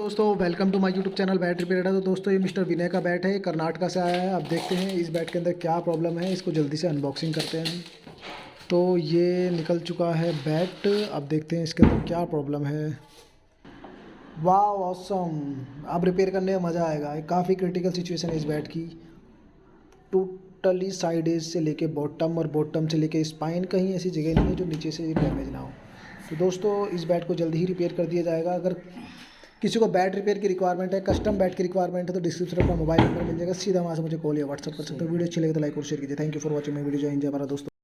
दोस्तों welcome to my YouTube channel bat repair. तो दोस्तों ये मिस्टर विनय का बैट है, ये कर्नाटका से आया है। अब देखते हैं इस बैट के अंदर क्या प्रॉब्लम है, इसको जल्दी से अनबॉक्सिंग करते हैं। तो ये निकल चुका है बैट। अब देखते हैं इसके अंदर क्या प्रॉब्लम है। वाह ऑसम, अब रिपेयर करने में मज़ा आएगा। काफ़ी क्रिटिकल सिचुएशन है इस बैट की। टोटली साइड एज से लेके बॉटम और बॉटम से लेके स्पाइन, कहीं ऐसी जगह नहीं है जो नीचे से डैमेज ना हो। तो दोस्तों इस बैट को जल्दी ही रिपेयर कर दिया जाएगा। अगर किसी को बैट रिपेयर की रिक्वायरमेंट है, कस्टम बैट की रिक्वायरमेंट है, तो डिस्क्रिप्शन में अपना मोबाइल नंबर मिल जाएगा, सीधा वहाँ से मुझे कॉल या व्हाट्सअप कर सकते हो। वीडियो अच्छी लगे तो लाइक और शेयर कीजिए। Thank you for watching my video. जय हिंद जय भारत दोस्तों।